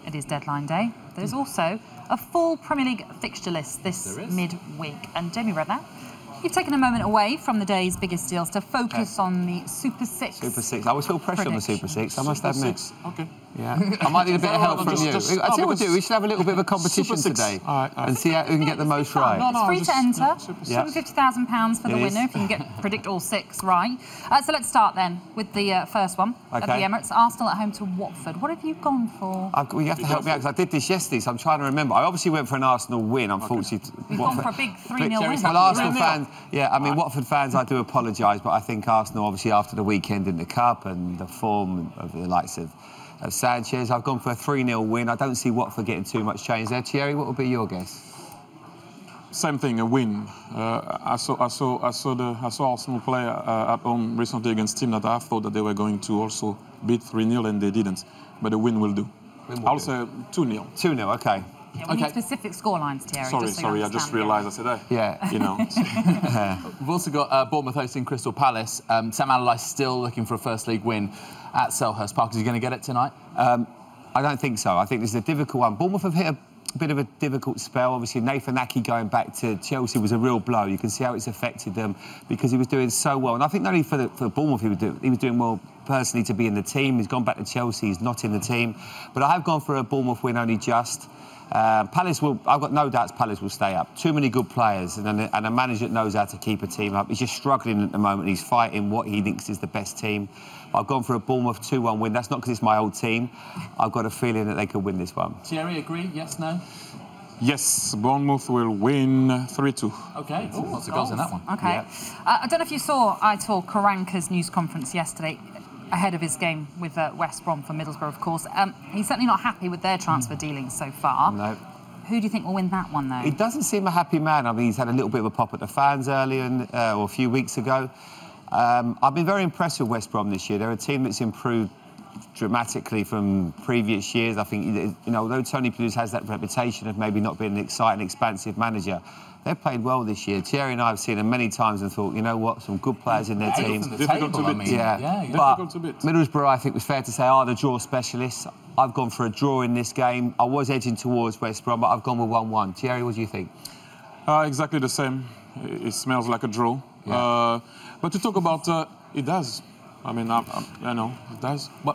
It is deadline day. There's also a full Premier League fixture list this midweek. And Jamie Redknapp, you've taken a moment away from the day's biggest deals to focus on the Super Six. Super Six. I always feel pressure on the Super Six, I must admit. Okay. Yeah. I might need a bit of help from you. I tell you what we'll do, we should have a little bit of a competition today and see how we can get the most right. It's free to enter. £50,000 for the winner if you can predict all 6 right. So let's start then with the first one at the Emirates. Arsenal at home to Watford. What have you gone for? You have to help me out because I did this yesterday, so I'm trying to remember. I obviously went for an Arsenal win, unfortunately. We've gone for a big 3-0 win. Well, Arsenal fans, I mean, Watford fans, I do apologise, but I think Arsenal, obviously, after the weekend in the Cup and the form of the likes of Sanchez, I've gone for a 3-0 win. I don't see Watford getting too much change there. Theirry, what would be your guess? Same thing, a win. I saw Arsenal play at home recently against a team that I thought that they were going to also beat 3-0 and they didn't. But a win will do. I'll say 2-0. 2-0, okay. Yeah, we need specific scorelines, Theirry. Sorry, I just realised I said that. Yeah. You know. We've also got Bournemouth hosting Crystal Palace. Sam Allardyce still looking for a first league win at Selhurst Park. Is he going to get it tonight? I don't think so. I think this is a difficult one. Bournemouth have hit a bit of a difficult spell. Obviously, Nathan Ake going back to Chelsea was a real blow. You can see how it's affected them because he was doing so well. And I think not only for Bournemouth he was doing well personally to be in the team. He's gone back to Chelsea. He's not in the team. But I have gone for a Bournemouth win only just. Palace will. I've got no doubts Palace will stay up. Too many good players and a manager that knows how to keep a team up. He's just struggling at the moment. He's fighting what he thinks is the best team. I've gone for a Bournemouth 2-1 win. That's not because it's my old team. I've got a feeling that they could win this one. Theirry, agree? Yes, no? Yes, Bournemouth will win 3-2. OK, lots of goals in that one. OK. Yeah. I don't know if you saw Aitor Karanka's news conference yesterday ahead of his game with West Brom for Middlesbrough, of course. He's certainly not happy with their transfer dealings so far. No. Who do you think will win that one, though? He doesn't seem a happy man. I mean, he's had a little bit of a pop at the fans earlier or a few weeks ago. I've been very impressed with West Brom this year. They're a team that's improved dramatically from previous years. I think, you know, although Tony Pulis has that reputation of maybe not being an exciting, expansive manager, they've played well this year. Theirry and I have seen them many times and thought, you know what, some good players in their team. Difficult to beat. But Middlesbrough, I think, was fair to say, are the draw specialists. I've gone for a draw in this game. I was edging towards West Brom, but I've gone with 1-1. Theirry, what do you think? Exactly the same. It smells like a draw. Yeah. But to talk about, it does. I mean, I know, it does. But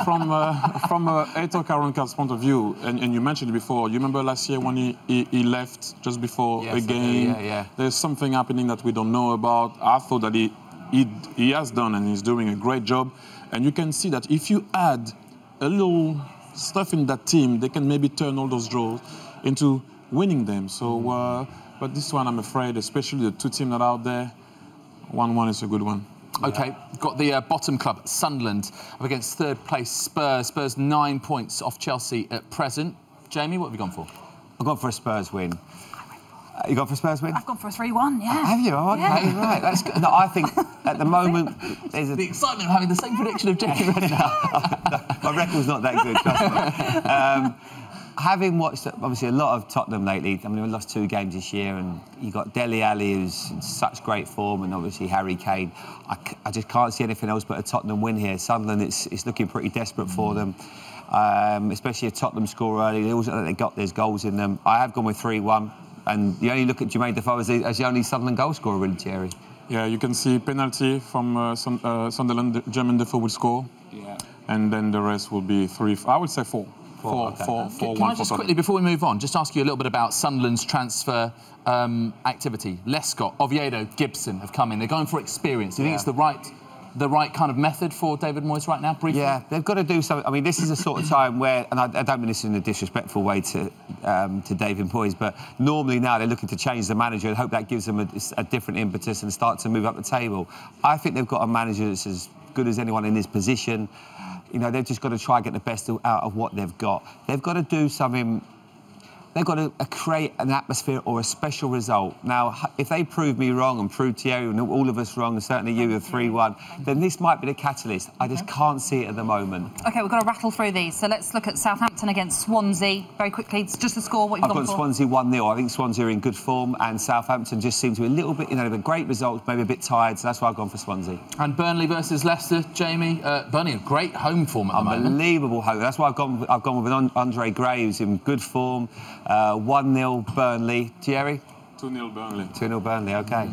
from Aitor Karanka's point of view, and you mentioned it before, you remember last year when he left just before a game? There's something happening that we don't know about. I thought that he has done and he's doing a great job. And you can see that if you add a little stuff in that team, they can maybe turn all those draws into winning them. So, but this one, I'm afraid, especially the two teams that are out there, 1-1 is a good one. OK, got the bottom club, Sunderland, up against third place Spurs. Spurs 9 points off Chelsea at present. Jamie, what have you gone for? I've gone for a Spurs win. You gone for a Spurs win? I've gone for a 3-1, yeah. Have you? Oh, OK, right. That's good. No, I think at the moment there's the excitement of having the same prediction of Jamie Redknapp. My record's not that good, trust me. Having watched, obviously, a lot of Tottenham lately, I mean, we lost 2 games this year, and you got Dele Alli, who's in such great form, and obviously Harry Kane. I just can't see anything else but a Tottenham win here. Sunderland, it's looking pretty desperate for them, especially if Tottenham score early. They always there's goals in them. I have gone with 3-1, and you only look at Jermaine Defoe as the only Sunderland goal scorer, really, Theirry. Yeah, you can see penalty from Sunderland. Jermaine Defoe will score, and then the rest will be 3. I would say 4. Can I just quickly, before we move on, just ask you a little bit about Sunderland's transfer activity? Lescott, Oviedo, Gibson have come in. They're going for experience. Do you think it's the right kind of method for David Moyes right now, briefly? Yeah, they've got to do something. I mean, this is a sort of time where, and I don't mean this in a disrespectful way to David Moyes, but normally now they're looking to change the manager and hope that gives them a different impetus and start to move up the table. I think they've got a manager that's as good as anyone in this position. You know, they've just got to try and get the best out of what they've got. They've got to do something they've got to create an atmosphere or a special result. Now, if they prove me wrong and prove Theirry and all of us wrong, and certainly you with 3-1, then this might be the catalyst. I just can't see it at the moment. OK, we've got to rattle through these. So let's look at Southampton against Swansea. Very quickly, it's just the score, what you've gone for. I've got Swansea 1-0. I think Swansea are in good form, and Southampton just seem to be a little bit, a great result, maybe a bit tired, so that's why I've gone for Swansea. And Burnley versus Leicester, Jamie. Burnley in great home form at the moment. Unbelievable home. That's why I've gone with Andre Gray, who's in good form. 1-0 Burnley. Theirry? 2-0 Burnley. 2-0 Burnley, OK.